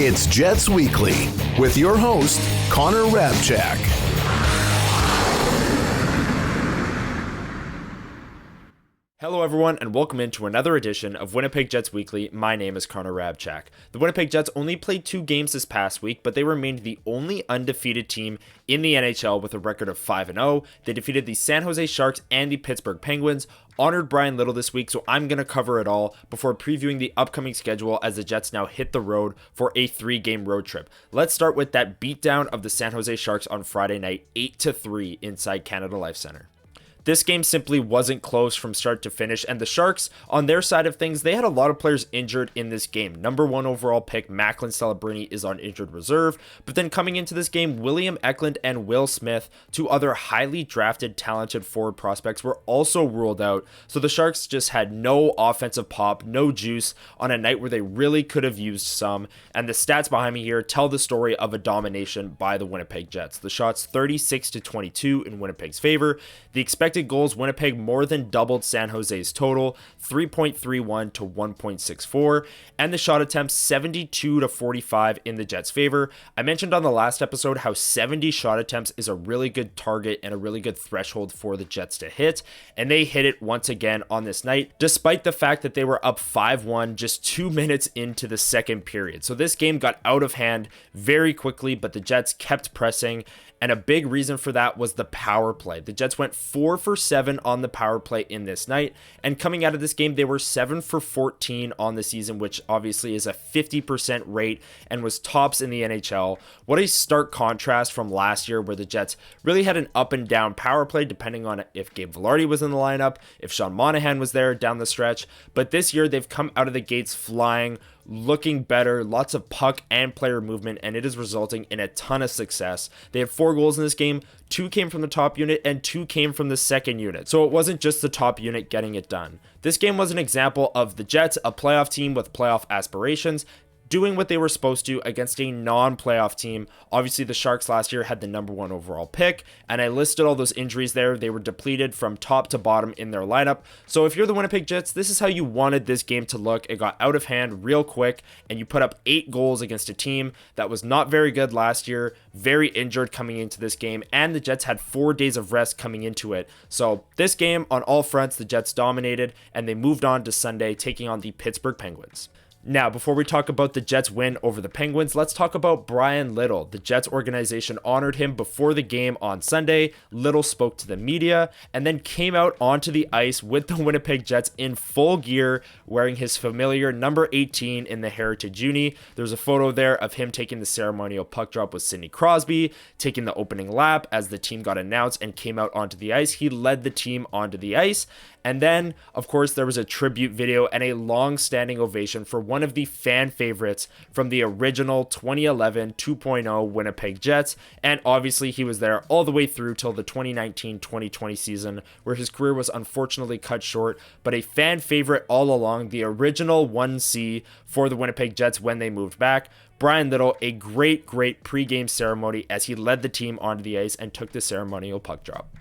It's Jets Weekly with your host, Hrabchak. Hello everyone and welcome into another edition of Winnipeg Jets Weekly. My name is Hrabchak. The Winnipeg Jets only played 2 games this past week, but they remained the only undefeated team in the NHL with a record of 5-0. They defeated the San Jose Sharks and the Pittsburgh Penguins, honored Bryan Little this week, so I'm going to cover it all before previewing the upcoming schedule as the Jets now hit the road for a 3-game road trip. Let's start with that beatdown of the San Jose Sharks on Friday night, 8-3 inside Canada Life Center. This game simply wasn't close from start to finish, and the Sharks, on their side of things, they had a lot of players injured in this game. Number 1 overall pick, Macklin Celebrini, is on injured reserve, but then coming into this game, William Eklund and Will Smith, 2 other highly drafted, talented forward prospects, were also ruled out, so the Sharks just had no offensive pop, no juice, on a night where they really could have used some, and the stats behind me here tell the story of a domination by the Winnipeg Jets. The shots 36-22 in Winnipeg's favor. The expected goals, Winnipeg more than doubled San Jose's total, 3.31 to 1.64, and the shot attempts 72-45 in the Jets' favor. I mentioned on the last episode how 70 shot attempts is a really good target and a really good threshold for the Jets to hit, and they hit it once again on this night, despite the fact that they were up 5-1 just 2 minutes into the second period. So this game got out of hand very quickly, but the Jets kept pressing, and a big reason for that was the power play. The Jets went 4 for 7 on the power play in this night, and coming out of this game, they were 7 for 14 on the season, which obviously is a 50% rate and was tops in the NHL. What a stark contrast from last year, where the Jets really had an up and down power play, depending on if Gabe Vilardi was in the lineup, if Sean Monahan was there down the stretch. But this year, they've come out of the gates flying, looking better, lots of puck and player movement, and it is resulting in a ton of success. They have 4 goals in this game, 2 came from the top unit and 2 came from the second unit. So it wasn't just the top unit getting it done. This game was an example of the Jets, a playoff team with playoff aspirations, doing what they were supposed to against a non-playoff team. Obviously, the Sharks last year had the number 1 overall pick, and I listed all those injuries there. They were depleted from top to bottom in their lineup. So if you're the Winnipeg Jets, this is how you wanted this game to look. It got out of hand real quick, and you put up 8 goals against a team that was not very good last year, very injured coming into this game, and the Jets had 4 days of rest coming into it. So this game, on all fronts, the Jets dominated, and they moved on to Sunday, taking on the Pittsburgh Penguins. Now, before we talk about the Jets' win over the Penguins, let's talk about Bryan Little. The Jets organization honored him before the game on Sunday. Little spoke to the media and then came out onto the ice with the Winnipeg Jets in full gear, wearing his familiar number 18 in the Heritage uni. There's a photo there of him taking the ceremonial puck drop with Sidney Crosby, taking the opening lap as the team got announced and came out onto the ice. He led the team onto the ice. And then, of course, there was a tribute video and a long-standing ovation for one of the fan favorites from the original 2011 2.0 Winnipeg Jets. And obviously, he was there all the way through till the 2019-2020 season, where his career was unfortunately cut short. But a fan favorite all along, the original 1C for the Winnipeg Jets when they moved back. Bryan Little, a great pregame ceremony as he led the team onto the ice and took the ceremonial puck drop.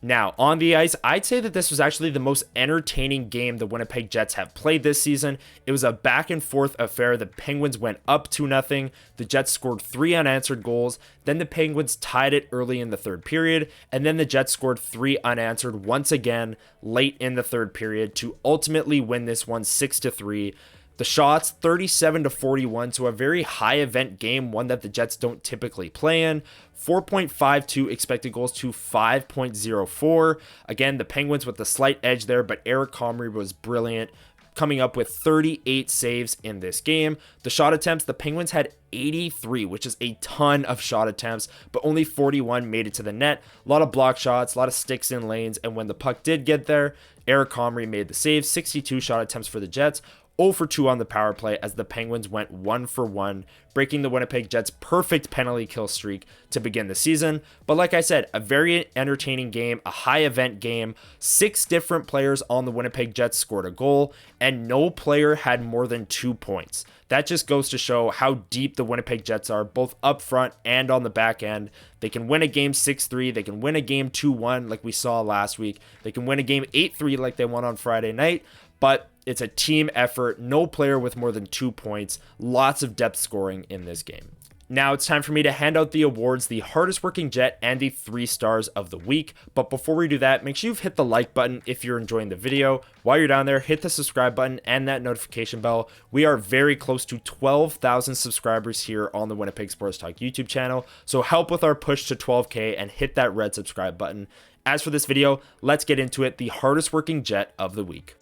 Now, on the ice, I'd say that this was actually the most entertaining game the Winnipeg Jets have played this season. It was a back-and-forth affair. The Penguins went up 2-0. The Jets scored 3 unanswered goals. Then the Penguins tied it early in the third period. And then the Jets scored 3 unanswered once again late in the third period to ultimately win this one 6-3. The shots, 37-41, so a very high event game, one that the Jets don't typically play in. 4.52 expected goals to 5.04. Again, the Penguins with the slight edge there, but Eric Comrie was brilliant, coming up with 38 saves in this game. The shot attempts, the Penguins had 83, which is a ton of shot attempts, but only 41 made it to the net. A lot of block shots, a lot of sticks in lanes, and when the puck did get there, Eric Comrie made the save. 62 shot attempts for the Jets. 0 for 2 on the power play as the Penguins went 1 for 1, breaking the Winnipeg Jets' perfect penalty kill streak to begin the season. But like I said, a very entertaining game, a high event game. 6 different players on the Winnipeg Jets scored a goal, and no player had more than 2 points. That just goes to show how deep the Winnipeg Jets are, both up front and on the back end. They can win a game 6-3. They can win a game 2-1 like we saw last week. They can win a game 8-3 like they won on Friday night. But It's a team effort, no player with more than 2 points, lots of depth scoring in this game. Now it's time for me to hand out the awards, the hardest working Jet and the 3 stars of the week. But before we do that, make sure you've hit the like button if you're enjoying the video. While you're down there, hit the subscribe button and that notification bell. We are very close to 12,000 subscribers here on the Winnipeg Sports Talk YouTube channel. So help with our push to 12K and hit that red subscribe button. As for this video, let's get into it. The hardest working Jet of the week.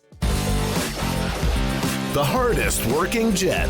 The hardest working Jet.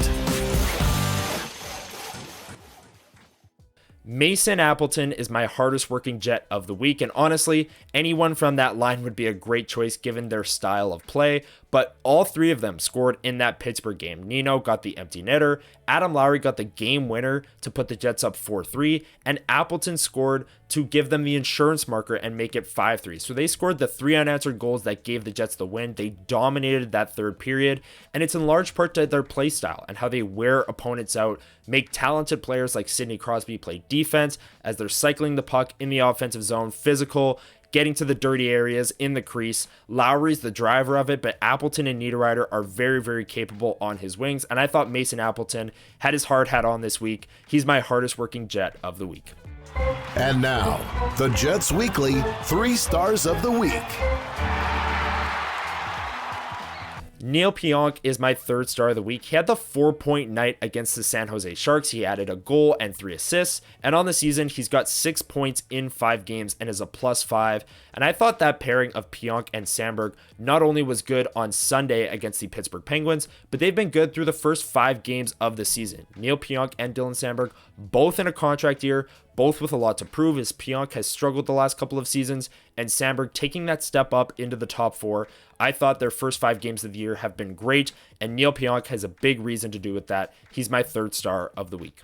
Mason Appleton is my hardest working Jet of the week, and honestly, anyone from that line would be a great choice given their style of play, but all 3 of them scored in that Pittsburgh game. Nino got the empty netter, Adam Lowry got the game winner to put the Jets up 4-3, and Appleton scored to give them the insurance marker and make it 5-3. So they scored the 3 unanswered goals that gave the Jets the win. They dominated that third period, and it's in large part to their play style and how they wear opponents out, make talented players like Sidney Crosby play defense as they're cycling the puck in the offensive zone, physical, getting to the dirty areas in the crease. Lowry's the driver of it, but Appleton and Niederreiter are very, very capable on his wings, and I thought Mason Appleton had his hard hat on this week. He's my hardest working Jet of the week. And now, the Jets Weekly 3 stars of the week. Neil Pionk is my 3rd star of the week. He had the 4-point night against the San Jose Sharks. He added a goal and 3 assists. And on the season, he's got 6 points in 5 games and is a +5. And I thought that pairing of Pionk and Samberg not only was good on Sunday against the Pittsburgh Penguins, but they've been good through the first 5 games of the season. Neil Pionk and Dylan Samberg, both in a contract year, both with a lot to prove, as Pionk has struggled the last couple of seasons, and Samberg taking that step up into the top 4. I thought their first 5 games of the year have been great, and Neil Pionk has a big reason to do with that. He's my 3rd star of the week.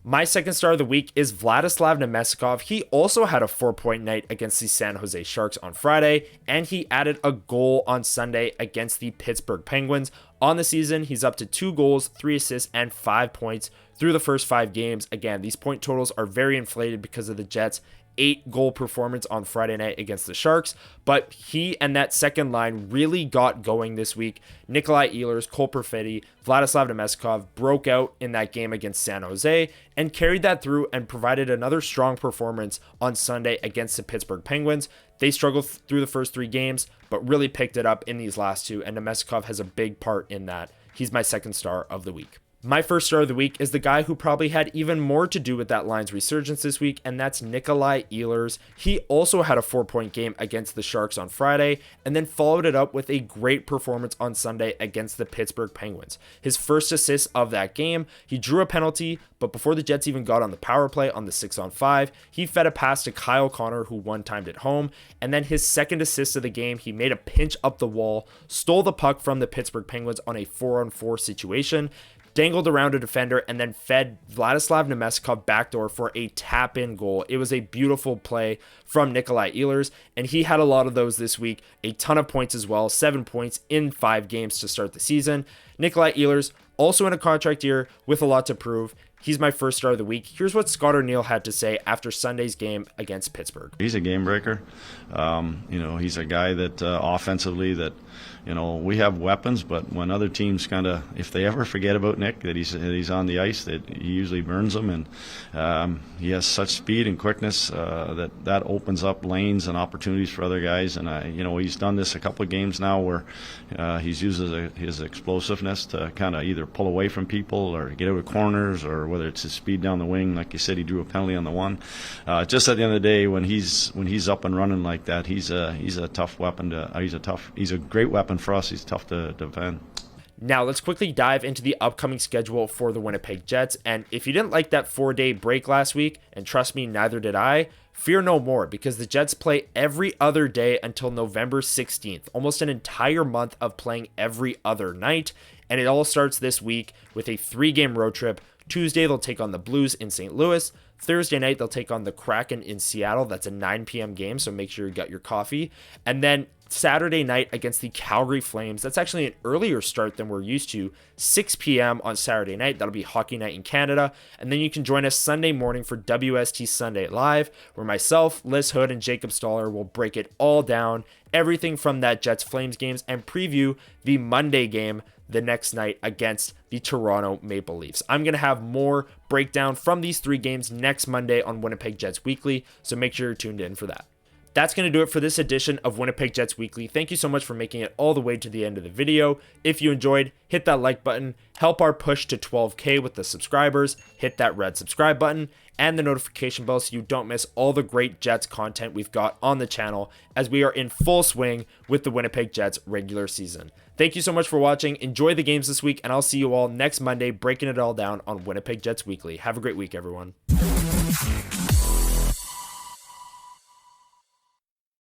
My 2nd star of the week is Vladislav Nemestikov. He also had a 4-point night against the San Jose Sharks on Friday, and he added a goal on Sunday against the Pittsburgh Penguins. On the season, he's up to 2 goals, 3 assists, and 5 points through the first 5 games. Again, these point totals are very inflated because of the Jets' 8-goal performance on Friday night against the Sharks, but he and that second line really got going this week. Nikolai Ehlers, Cole Perfetti, Vladislav Nemestikov broke out in that game against San Jose and carried that through and provided another strong performance on Sunday against the Pittsburgh Penguins. They struggled through the first 3 games, but really picked it up in these last 2, and Nemestikov has a big part in that. He's my 2nd star of the week. My 1st star of the week is the guy who probably had even more to do with that line's resurgence this week, and that's Nikolai Ehlers. He also had a 4-point game against the Sharks on Friday, and then followed it up with a great performance on Sunday against the Pittsburgh Penguins. His first assist of that game, he drew a penalty, but before the Jets even got on the power play on the 6-on-5, he fed a pass to Kyle Connor, who one-timed it home, and then his 2nd assist of the game, he made a pinch up the wall, stole the puck from the Pittsburgh Penguins on a 4-on-4 situation, dangled around a defender, and then fed Vladislav Nemestikov backdoor for a tap-in goal. It was a beautiful play from Nikolai Ehlers, and he had a lot of those this week. A ton of points as well, 7 points in 5 games to start the season. Nikolai Ehlers, also in a contract year with a lot to prove. He's my 1st star of the week. Here's what Scott O'Neill had to say after Sunday's game against Pittsburgh. He's a game breaker. He's a guy that offensively that, we have weapons, but when other teams if they ever forget about Nick, that he's on the ice, that he usually burns them, and he has such speed and quickness that opens up lanes and opportunities for other guys. And he's done this a couple of games now where he's used his explosiveness to kind of either pull away from people or get out of corners, or whether it's his speed down the wing. Like you said, he drew a penalty on the one. Just at the end of the day, when he's up and running like that, he's a tough weapon. He's a great weapon for us. He's tough to defend. Now, let's quickly dive into the upcoming schedule for the Winnipeg Jets. And if you didn't like that 4-day break last week, and trust me, neither did I, fear no more, because the Jets play every other day until November 16th, almost an entire month of playing every other night. And it all starts this week with a 3-game road trip. Tuesday, they'll take on the Blues in St. Louis. Thursday night, they'll take on the Kraken in Seattle. That's a 9 p.m. game, so make sure you got your coffee. And then Saturday night against the Calgary Flames. That's actually an earlier start than we're used to, 6 p.m. on Saturday night. That'll be Hockey Night in Canada. And then you can join us Sunday morning for WST Sunday Live, where myself, Liz Hood, and Jacob Stoller will break it all down, everything from that Jets-Flames games, and preview the Monday game the next night against the Toronto Maple Leafs. I'm going to have more breakdown from these 3 games next Monday on Winnipeg Jets Weekly, so make sure you're tuned in for that. That's going to do it for this edition of Winnipeg Jets Weekly. Thank you so much for making it all the way to the end of the video. If you enjoyed, hit that like button, help our push to 12K with the subscribers, hit that red subscribe button, and the notification bell so you don't miss all the great Jets content we've got on the channel as we are in full swing with the Winnipeg Jets regular season. Thank you so much for watching. Enjoy the games this week, and I'll see you all next Monday breaking it all down on Winnipeg Jets Weekly. Have a great week, everyone.